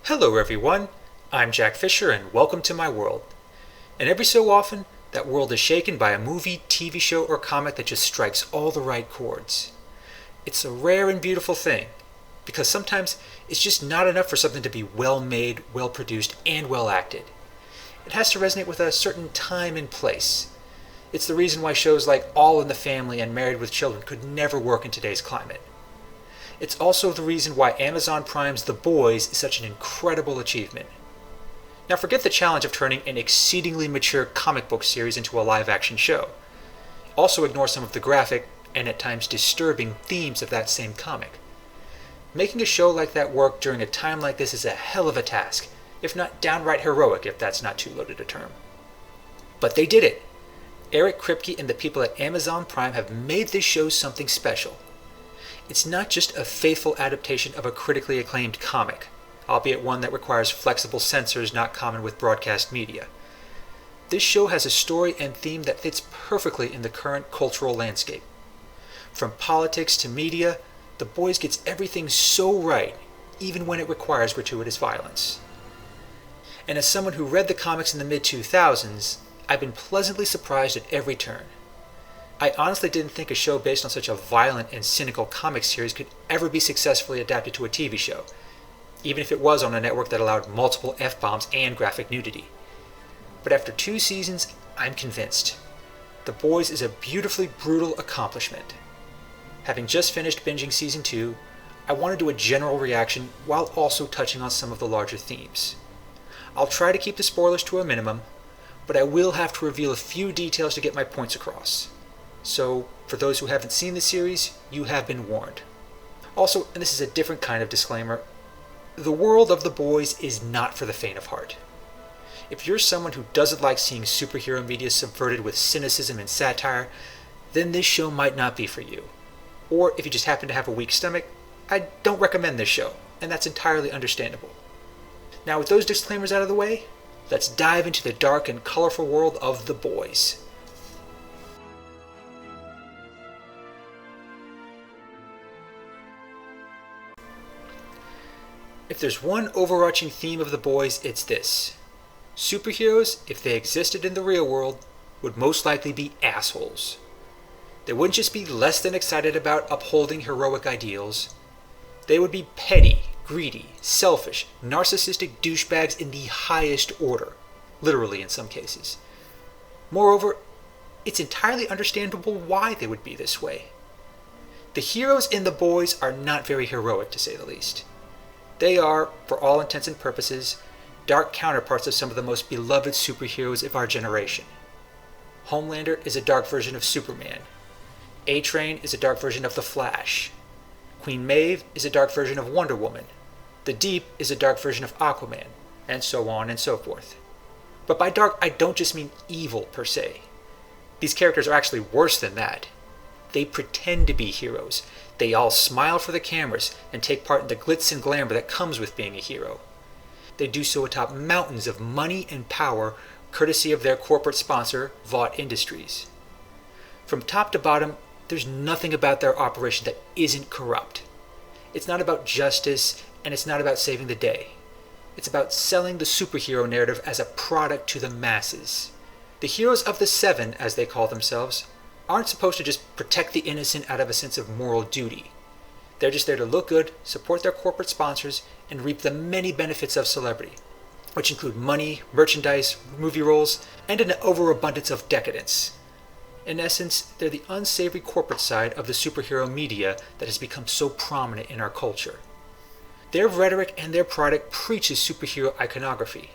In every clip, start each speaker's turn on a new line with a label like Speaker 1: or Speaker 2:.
Speaker 1: Hello everyone, I'm Jack Fisher and welcome to my world. And every so often, that world is shaken by a movie, TV show, or comic that just strikes all the right chords. It's a rare and beautiful thing, because sometimes it's just not enough for something to be well made, well produced, and well acted. It has to resonate with a certain time and place. It's the reason why shows like All in the Family and Married with Children could never work in today's climate. It's also the reason why Amazon Prime's The Boys is such an incredible achievement. Now forget the challenge of turning an exceedingly mature comic book series into a live-action show. Also ignore some of the graphic, and at times disturbing, themes of that same comic. Making a show like that work during a time like this is a hell of a task, if not downright heroic if that's not too loaded a term. But they did it! Eric Kripke and the people at Amazon Prime have made this show something special. It's not just a faithful adaptation of a critically acclaimed comic, albeit one that requires flexible censors not common with broadcast media. This show has a story and theme that fits perfectly in the current cultural landscape. From politics to media, The Boys gets everything so right, even when it requires gratuitous violence. And as someone who read the comics in the mid-2000s, I've been pleasantly surprised at every turn. I honestly didn't think a show based on such a violent and cynical comic series could ever be successfully adapted to a TV show, even if it was on a network that allowed multiple F-bombs and graphic nudity. But after 2 seasons, I'm convinced. The Boys is a beautifully brutal accomplishment. Having just finished binging Season 2, I want to do a general reaction while also touching on some of the larger themes. I'll try to keep the spoilers to a minimum, but I will have to reveal a few details to get my points across. So, for those who haven't seen the series, you have been warned. Also, and this is a different kind of disclaimer, the world of The Boys is not for the faint of heart. If you're someone who doesn't like seeing superhero media subverted with cynicism and satire, then this show might not be for you. Or if you just happen to have a weak stomach, I don't recommend this show, and that's entirely understandable. Now with those disclaimers out of the way, let's dive into the dark and colorful world of The Boys. If there's one overarching theme of The Boys, it's this. Superheroes, if they existed in the real world, would most likely be assholes. They wouldn't just be less than excited about upholding heroic ideals. They would be petty, greedy, selfish, narcissistic douchebags in the highest order, literally in some cases. Moreover, it's entirely understandable why they would be this way. The heroes in The Boys are not very heroic, to say the least. They are, for all intents and purposes, dark counterparts of some of the most beloved superheroes of our generation. Homelander is a dark version of Superman. A-Train is a dark version of The Flash. Queen Maeve is a dark version of Wonder Woman. The Deep is a dark version of Aquaman, and so on and so forth. But by dark, I don't just mean evil per se. These characters are actually worse than that. They pretend to be heroes. They all smile for the cameras and take part in the glitz and glamour that comes with being a hero. They do so atop mountains of money and power, courtesy of their corporate sponsor, Vought Industries. From top to bottom, there's nothing about their operation that isn't corrupt. It's not about justice, and it's not about saving the day. It's about selling the superhero narrative as a product to the masses. The heroes of the Seven, as they call themselves, aren't supposed to just protect the innocent out of a sense of moral duty. They're just there to look good, support their corporate sponsors, and reap the many benefits of celebrity, which include money, merchandise, movie roles, and an overabundance of decadence. In essence, they're the unsavory corporate side of the superhero media that has become so prominent in our culture. Their rhetoric and their product preaches superhero iconography.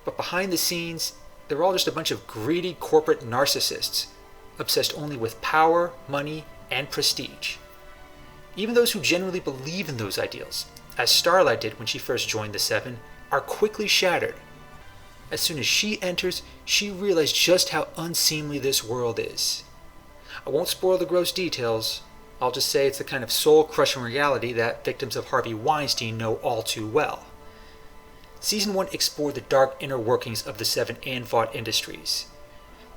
Speaker 1: But behind the scenes, they're all just a bunch of greedy corporate narcissists, obsessed only with power, money, and prestige. Even those who genuinely believe in those ideals, as Starlight did when she first joined the Seven, are quickly shattered. As soon as she enters, she realizes just how unseemly this world is. I won't spoil the gross details, I'll just say it's the kind of soul-crushing reality that victims of Harvey Weinstein know all too well. Season 1 explored the dark inner workings of the Seven and Vought Industries.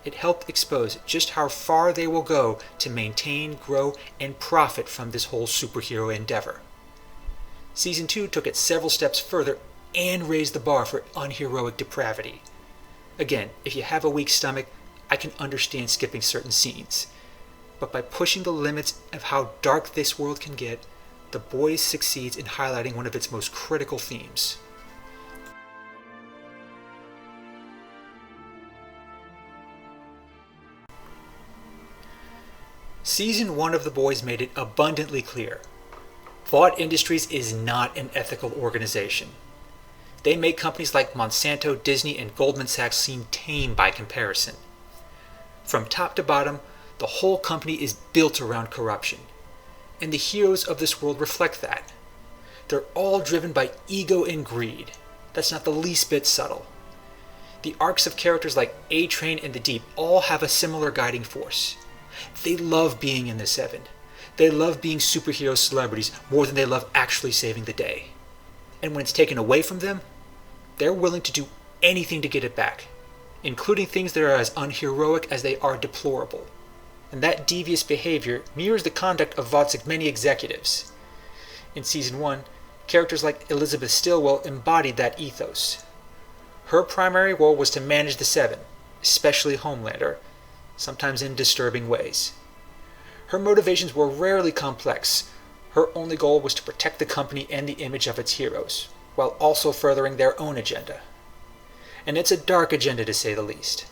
Speaker 1: It helped expose just how far they will go to maintain, grow, and profit from this whole superhero endeavor. Season 2 took it several steps further and raise the bar for unheroic depravity. Again, if you have a weak stomach, I can understand skipping certain scenes. But by pushing the limits of how dark this world can get, The Boys succeeds in highlighting one of its most critical themes. Season 1 of The Boys made it abundantly clear. Vought Industries is not an ethical organization. They make companies like Monsanto, Disney, and Goldman Sachs seem tame by comparison. From top to bottom, the whole company is built around corruption. And the heroes of this world reflect that. They're all driven by ego and greed. That's not the least bit subtle. The arcs of characters like A-Train and the Deep all have a similar guiding force. They love being in the Seven. They love being superhero celebrities more than they love actually saving the day. And when it's taken away from them, they're willing to do anything to get it back, including things that are as unheroic as they are deplorable. And that devious behavior mirrors the conduct of Vought's many executives. In Season 1, characters like Elizabeth Stilwell embodied that ethos. Her primary role was to manage the Seven, especially Homelander, sometimes in disturbing ways. Her motivations were rarely complex. Her only goal was to protect the company and the image of its heroes, while also furthering their own agenda. And it's a dark agenda, to say the least.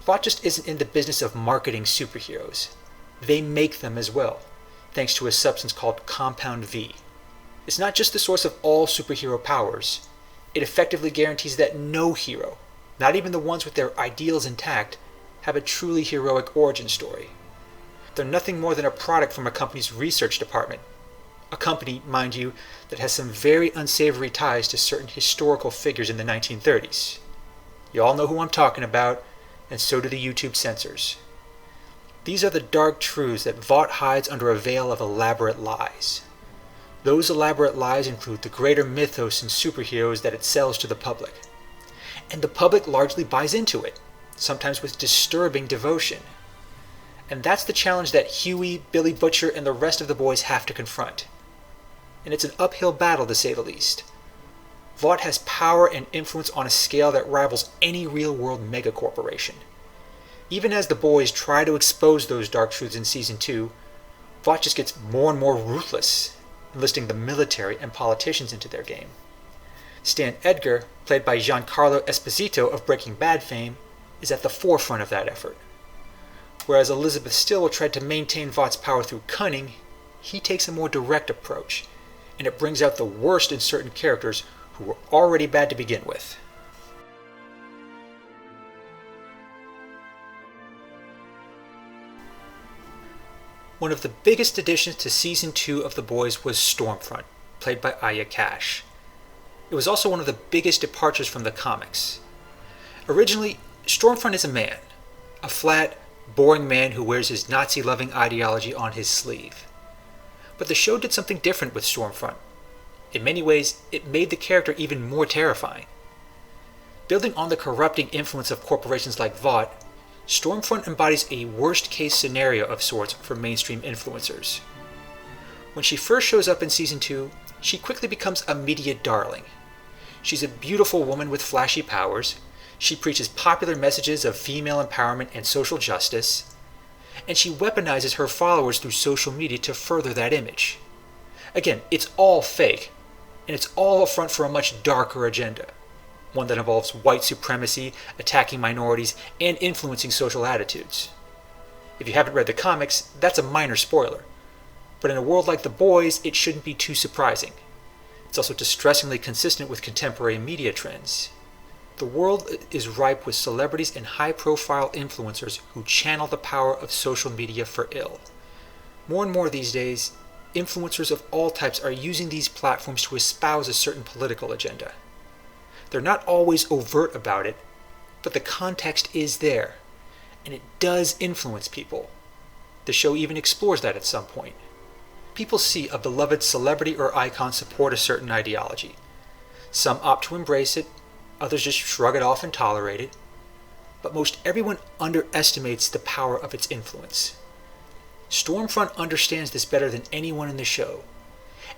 Speaker 1: Vought just isn't in the business of marketing superheroes. They make them as well, thanks to a substance called Compound V. It's not just the source of all superhero powers. It effectively guarantees that no hero, not even the ones with their ideals intact, have a truly heroic origin story. They're nothing more than a product from a company's research department. A company, mind you, that has some very unsavory ties to certain historical figures in the 1930s. You all know who I'm talking about, and so do the YouTube censors. These are the dark truths that Vought hides under a veil of elaborate lies. Those elaborate lies include the greater mythos in superheroes that it sells to the public. And the public largely buys into it, sometimes with disturbing devotion. And that's the challenge that Huey, Billy Butcher, and the rest of the boys have to confront. And it's an uphill battle, to say the least. Vought has power and influence on a scale that rivals any real-world megacorporation. Even as the boys try to expose those dark truths in Season 2, Vought just gets more and more ruthless, enlisting the military and politicians into their game. Stan Edgar, played by Giancarlo Esposito of Breaking Bad fame, is at the forefront of that effort. Whereas Elizabeth Stilwell tried to maintain Vought's power through cunning, he takes a more direct approach, and it brings out the worst in certain characters who were already bad to begin with. One of the biggest additions to Season 2 of The Boys was Stormfront, played by Aya Cash. It was also one of the biggest departures from the comics. Originally, Stormfront is a man, a flat, boring man who wears his Nazi-loving ideology on his sleeve. But the show did something different with Stormfront. In many ways, it made the character even more terrifying. Building on the corrupting influence of corporations like Vought, Stormfront embodies a worst-case scenario of sorts for mainstream influencers. When she first shows up in Season 2, she quickly becomes a media darling. She's a beautiful woman with flashy powers. She preaches popular messages of female empowerment and social justice, and she weaponizes her followers through social media to further that image. Again, it's all fake, and it's all a front for a much darker agenda, one that involves white supremacy, attacking minorities, and influencing social attitudes. If you haven't read the comics, that's a minor spoiler, but in a world like The Boys, it shouldn't be too surprising. It's also distressingly consistent with contemporary media trends. The world is ripe with celebrities and high-profile influencers who channel the power of social media for ill. More and more these days, influencers of all types are using these platforms to espouse a certain political agenda. They're not always overt about it, but the context is there, and it does influence people. The show even explores that at some point. People see a beloved celebrity or icon support a certain ideology. Some opt to embrace it, others just shrug it off and tolerate it, but most everyone underestimates the power of its influence. Stormfront understands this better than anyone in the show,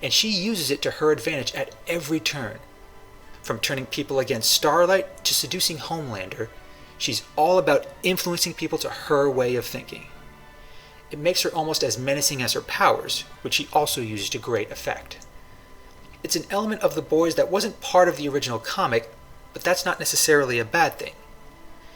Speaker 1: and she uses it to her advantage at every turn. From turning people against Starlight to seducing Homelander, she's all about influencing people to her way of thinking. It makes her almost as menacing as her powers, which she also uses to great effect. It's an element of The Boys that wasn't part of the original comic, but that's not necessarily a bad thing.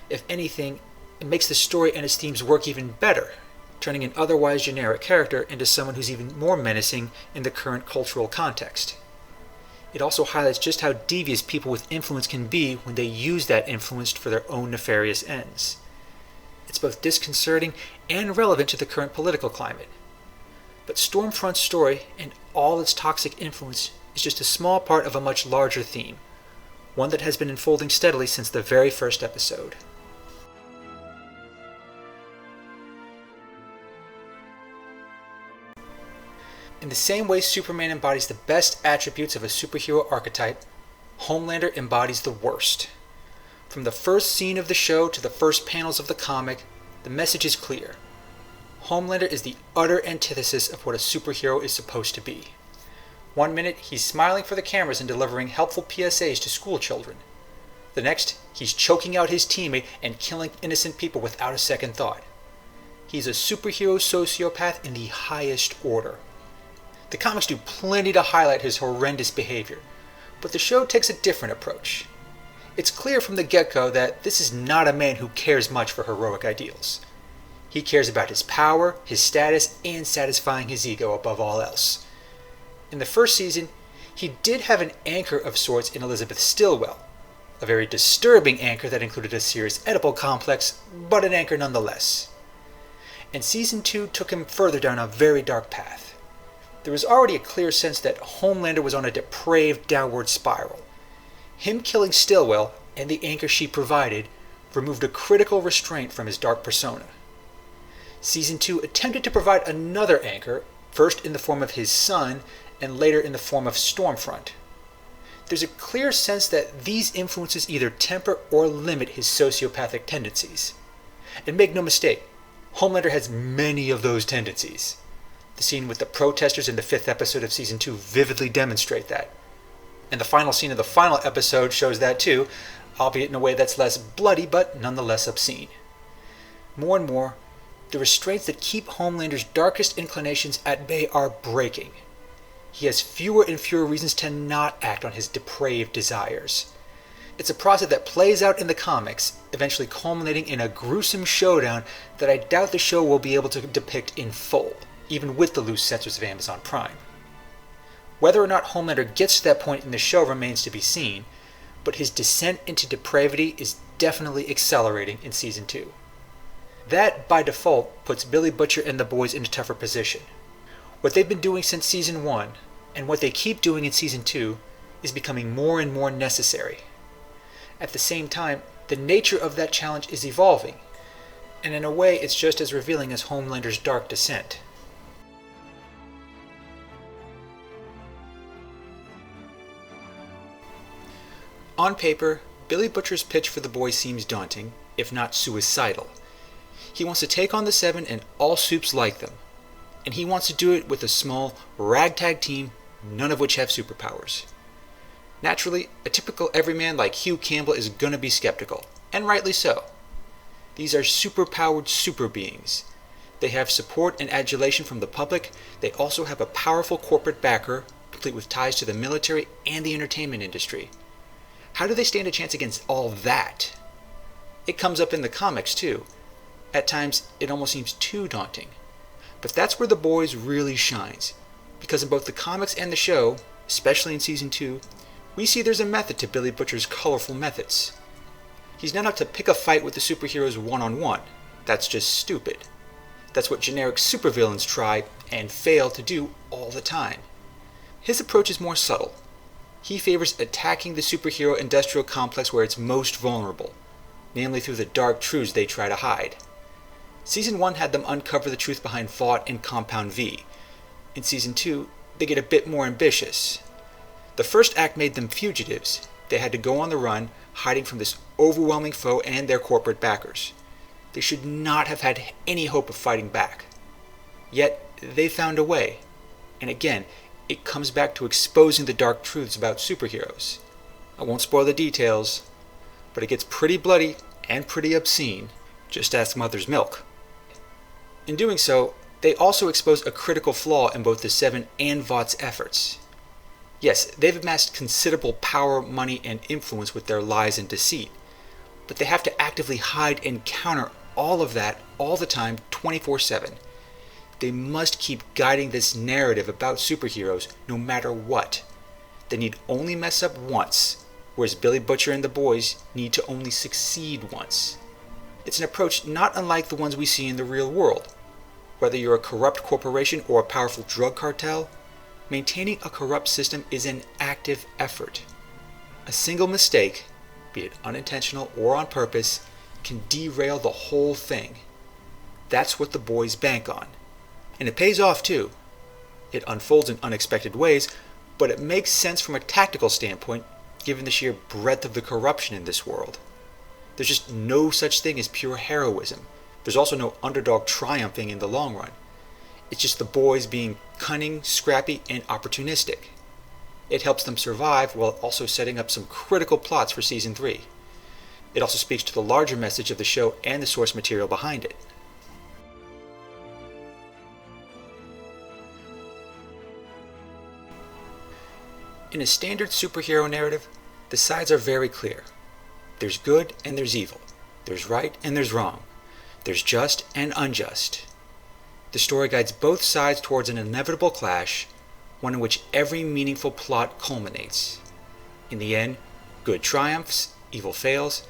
Speaker 1: If anything, it makes the story and its themes work even better, turning an otherwise generic character into someone who's even more menacing in the current cultural context. It also highlights just how devious people with influence can be when they use that influence for their own nefarious ends. It's both disconcerting and relevant to the current political climate. But Stormfront's story and all its toxic influence is just a small part of a much larger theme, one that has been unfolding steadily since the very first episode. In the same way Superman embodies the best attributes of a superhero archetype, Homelander embodies the worst. From the first scene of the show to the first panels of the comic, the message is clear. Homelander is the utter antithesis of what a superhero is supposed to be. One minute, he's smiling for the cameras and delivering helpful PSAs to school children. The next, he's choking out his teammate and killing innocent people without a second thought. He's a superhero sociopath in the highest order. The comics do plenty to highlight his horrendous behavior, but the show takes a different approach. It's clear from the get-go that this is not a man who cares much for heroic ideals. He cares about his power, his status, and satisfying his ego above all else. In the first season, he did have an anchor of sorts in Elizabeth Stilwell, a very disturbing anchor that included a serious Oedipal complex, but an anchor nonetheless. And Season 2 took him further down a very dark path. There was already a clear sense that Homelander was on a depraved downward spiral. Him killing Stilwell, and the anchor she provided, removed a critical restraint from his dark persona. Season 2 attempted to provide another anchor, first in the form of his son, and later in the form of Stormfront. There's a clear sense that these influences either temper or limit his sociopathic tendencies. And make no mistake, Homelander has many of those tendencies. The scene with the protesters in the 5th episode of Season 2 vividly demonstrate that. And the final scene of the final episode shows that too, albeit in a way that's less bloody but nonetheless obscene. More and more, the restraints that keep Homelander's darkest inclinations at bay are breaking. He has fewer and fewer reasons to not act on his depraved desires. It's a process that plays out in the comics, eventually culminating in a gruesome showdown that I doubt the show will be able to depict in full, even with the loose censors of Amazon Prime. Whether or not Homelander gets to that point in the show remains to be seen, but his descent into depravity is definitely accelerating in Season 2. That, by default, puts Billy Butcher and the boys in a tougher position. What they've been doing since Season 1, and what they keep doing in Season 2, is becoming more and more necessary. At the same time, the nature of that challenge is evolving, and in a way it's just as revealing as Homelander's dark descent. On paper, Billy Butcher's pitch for the boys seems daunting, if not suicidal. He wants to take on the Seven and all supes like them, and he wants to do it with a small, ragtag team, none of which have superpowers. Naturally, a typical everyman like Hugh Campbell is gonna be skeptical, and rightly so. These are superpowered super beings. They have support and adulation from the public. They also have a powerful corporate backer, complete with ties to the military and the entertainment industry. How do they stand a chance against all that? It comes up in the comics too. At times, it almost seems too daunting. But that's where The Boys really shines, because in both the comics and the show, especially in Season 2, we see there's a method to Billy Butcher's colorful methods. He's not out to pick a fight with the superheroes one-on-one. That's just stupid. That's what generic supervillains try and fail to do all the time. His approach is more subtle. He favors attacking the superhero industrial complex where it's most vulnerable, namely through the dark truths they try to hide. Season 1 had them uncover the truth behind Vought and Compound V. In Season 2, they get a bit more ambitious. The first act made them fugitives. They had to go on the run, hiding from this overwhelming foe and their corporate backers. They should not have had any hope of fighting back. Yet, they found a way. And again, it comes back to exposing the dark truths about superheroes. I won't spoil the details, but it gets pretty bloody and pretty obscene. Just ask Mother's Milk. In doing so, they also expose a critical flaw in both the Seven and Vought's efforts. Yes, they've amassed considerable power, money, and influence with their lies and deceit, but they have to actively hide and counter all of that all the time, 24/7. They must keep guiding this narrative about superheroes no matter what. They need only mess up once, whereas Billy Butcher and the boys need to only succeed once. It's an approach not unlike the ones we see in the real world. Whether you're a corrupt corporation or a powerful drug cartel, maintaining a corrupt system is an active effort. A single mistake, be it unintentional or on purpose, can derail the whole thing. That's what the boys bank on. And it pays off too. It unfolds in unexpected ways, but it makes sense from a tactical standpoint given the sheer breadth of the corruption in this world. There's just no such thing as pure heroism. There's also no underdog triumphing in the long run. It's just the boys being cunning, scrappy, and opportunistic. It helps them survive while also setting up some critical plots for Season 3. It also speaks to the larger message of the show and the source material behind it. In a standard superhero narrative, the sides are very clear. There's good and there's evil. There's right and there's wrong. There's just and unjust. The story guides both sides towards an inevitable clash, one in which every meaningful plot culminates. In the end, good triumphs, evil fails,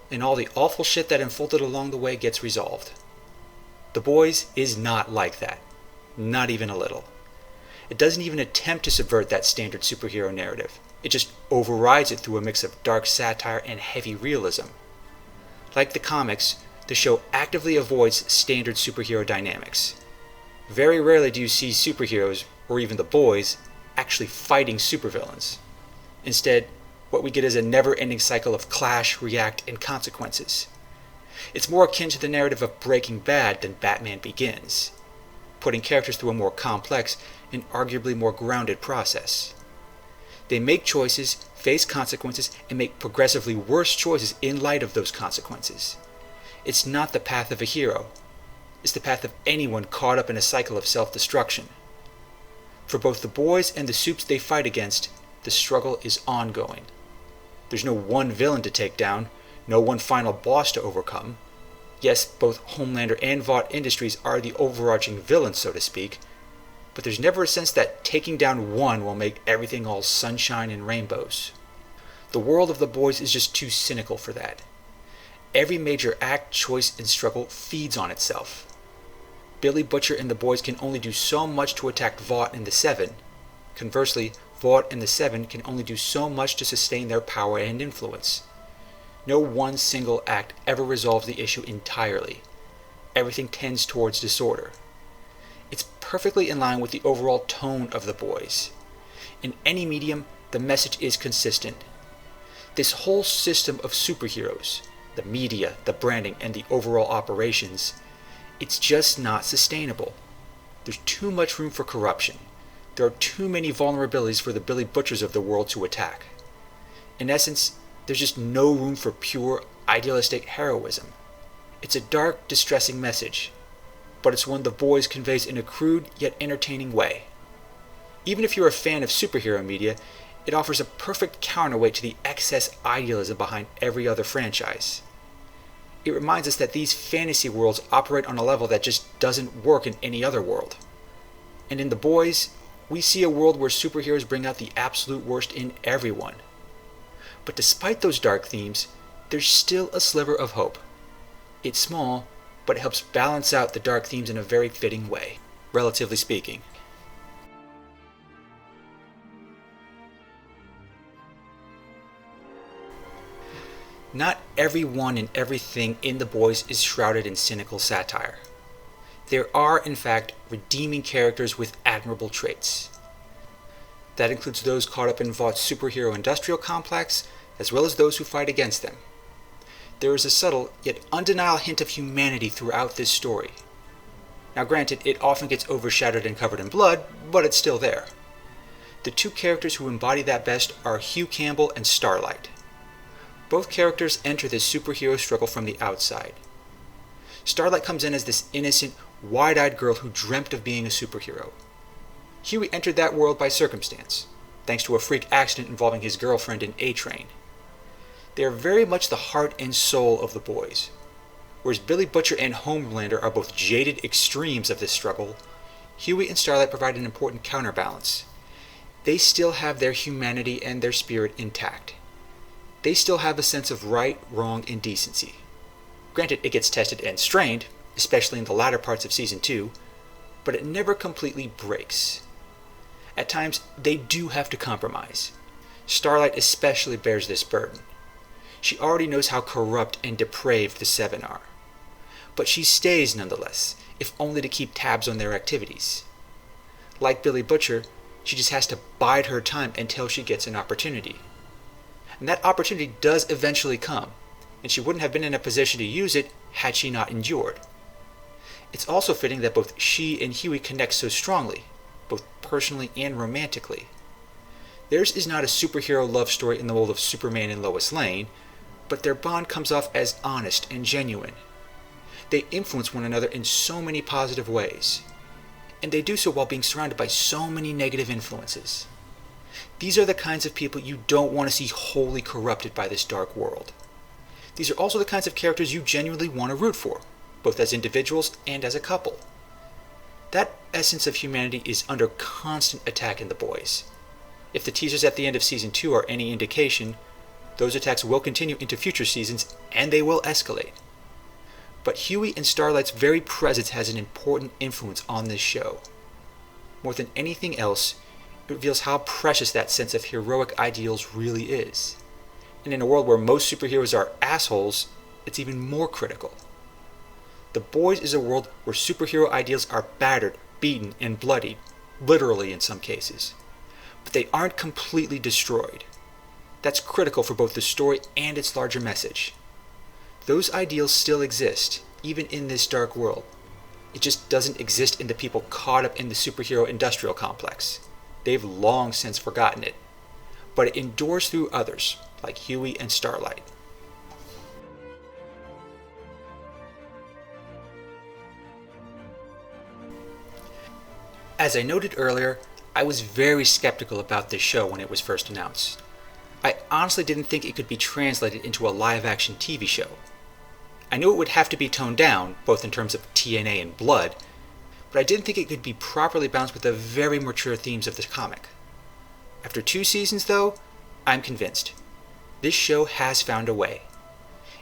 Speaker 1: and all the awful shit that unfolded along the way gets resolved. The Boys is not like that. Not even a little. It doesn't even attempt to subvert that standard superhero narrative. It just overrides it through a mix of dark satire and heavy realism. Like the comics, the show actively avoids standard superhero dynamics. Very rarely do you see superheroes, or even the boys, actually fighting supervillains. Instead, what we get is a never-ending cycle of clash, react, and consequences. It's more akin to the narrative of Breaking Bad than Batman Begins, putting characters through a more complex and arguably more grounded process. They make choices, face consequences, and make progressively worse choices in light of those consequences. It's not the path of a hero. It's the path of anyone caught up in a cycle of self-destruction. For both the boys and the supes they fight against, the struggle is ongoing. There's no one villain to take down, no one final boss to overcome. Yes, both Homelander and Vought Industries are the overarching villains, so to speak, but there's never a sense that taking down one will make everything all sunshine and rainbows. The world of the boys is just too cynical for that. Every major act, choice, and struggle feeds on itself. Billy Butcher and the boys can only do so much to attack Vought and the Seven. Conversely, Vought and the Seven can only do so much to sustain their power and influence. No one single act ever resolves the issue entirely. Everything tends towards disorder. It's perfectly in line with the overall tone of the boys. In any medium, the message is consistent. This whole system of superheroes, the media, the branding, and the overall operations, it's just not sustainable. There's too much room for corruption. There are too many vulnerabilities for the Billy Butchers of the world to attack. In essence, there's just no room for pure, idealistic heroism. It's a dark, distressing message, but it's one the boys conveys in a crude yet entertaining way. Even if you're a fan of superhero media, it offers a perfect counterweight to the excess idealism behind every other franchise. It reminds us that these fantasy worlds operate on a level that just doesn't work in any other world. And in The Boys, we see a world where superheroes bring out the absolute worst in everyone. But despite those dark themes, there's still a sliver of hope. It's small, but it helps balance out the dark themes in a very fitting way, relatively speaking. Not everyone and everything in The Boys is shrouded in cynical satire. There are, in fact, redeeming characters with admirable traits. That includes those caught up in Vought's superhero industrial complex, as well as those who fight against them. There is a subtle, yet undeniable hint of humanity throughout this story. Now granted, it often gets overshadowed and covered in blood, but it's still there. The two characters who embody that best are Hugh Campbell and Starlight. Both characters enter this superhero struggle from the outside. Starlight comes in as this innocent, wide-eyed girl who dreamt of being a superhero. Huey entered that world by circumstance, thanks to a freak accident involving his girlfriend in A-Train. They are very much the heart and soul of the boys. Whereas Billy Butcher and Homelander are both jaded extremes of this struggle, Huey and Starlight provide an important counterbalance. They still have their humanity and their spirit intact. They still have a sense of right, wrong, and decency. Granted, it gets tested and strained, especially in the latter parts of Season 2, but it never completely breaks. At times, they do have to compromise. Starlight especially bears this burden. She already knows how corrupt and depraved the Seven are. But she stays nonetheless, if only to keep tabs on their activities. Like Billy Butcher, she just has to bide her time until she gets an opportunity. And that opportunity does eventually come, and she wouldn't have been in a position to use it had she not endured. It's also fitting that both she and Huey connect so strongly, both personally and romantically. Theirs is not a superhero love story in the mold of Superman and Lois Lane, but their bond comes off as honest and genuine. They influence one another in so many positive ways, and they do so while being surrounded by so many negative influences. These are the kinds of people you don't want to see wholly corrupted by this dark world. These are also the kinds of characters you genuinely want to root for, both as individuals and as a couple. That essence of humanity is under constant attack in The Boys. If the teasers at the end of Season 2 are any indication, those attacks will continue into future seasons, and they will escalate. But Huey and Starlight's very presence has an important influence on this show. More than anything else, it reveals how precious that sense of heroic ideals really is. And in a world where most superheroes are assholes, it's even more critical. The Boys is a world where superhero ideals are battered, beaten, and bloodied, literally in some cases. But they aren't completely destroyed. That's critical for both the story and its larger message. Those ideals still exist, even in this dark world. It just doesn't exist in the people caught up in the superhero industrial complex. They've long since forgotten it. But it endures through others, like Huey and Starlight. As I noted earlier, I was very skeptical about this show when it was first announced. I honestly didn't think it could be translated into a live-action TV show. I knew it would have to be toned down, both in terms of TNA and blood, but I didn't think it could be properly balanced with the very mature themes of the comic. After 2 seasons, though, I'm convinced. This show has found a way.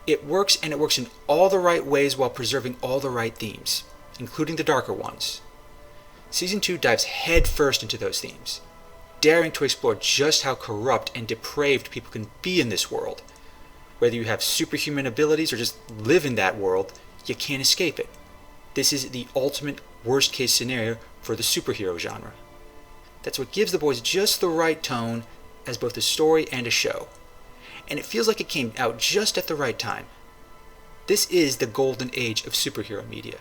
Speaker 1: It works, and it works in all the right ways while preserving all the right themes, including the darker ones. Season 2 dives headfirst into those themes, daring to explore just how corrupt and depraved people can be in this world. Whether you have superhuman abilities or just live in that world, you can't escape it. This is the ultimate worst-case scenario for the superhero genre. That's what gives The Boys just the right tone as both a story and a show. And it feels like it came out just at the right time. This is the golden age of superhero media.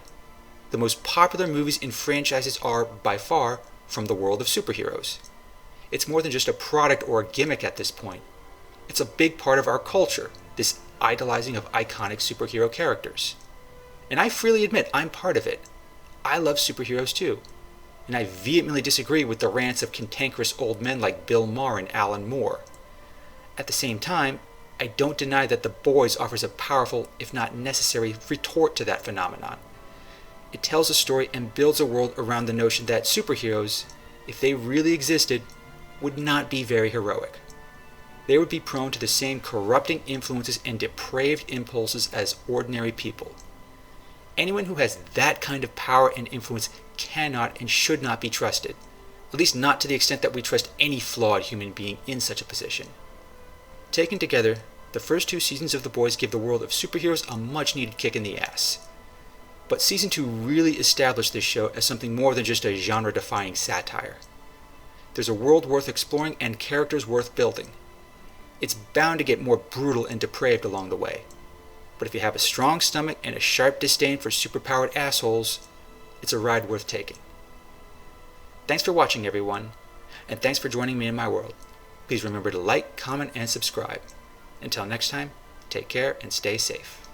Speaker 1: The most popular movies and franchises are, by far, from the world of superheroes. It's more than just a product or a gimmick at this point. It's a big part of our culture, this idolizing of iconic superhero characters. And I freely admit I'm part of it. I love superheroes too. And I vehemently disagree with the rants of cantankerous old men like Bill Maher and Alan Moore. At the same time, I don't deny that The Boys offers a powerful, if not necessary, retort to that phenomenon. It tells a story and builds a world around the notion that superheroes, if they really existed, would not be very heroic. They would be prone to the same corrupting influences and depraved impulses as ordinary people. Anyone who has that kind of power and influence cannot and should not be trusted, at least not to the extent that we trust any flawed human being in such a position. Taken together, the first 2 seasons of The Boys give the world of superheroes a much-needed kick in the ass. But Season 2 really established this show as something more than just a genre-defying satire. There's a world worth exploring and characters worth building. It's bound to get more brutal and depraved along the way. But if you have a strong stomach and a sharp disdain for superpowered assholes, it's a ride worth taking. Thanks for watching, everyone. and thanks for joining me in my world. Please remember to like, comment, and subscribe. Until next time, take care and stay safe.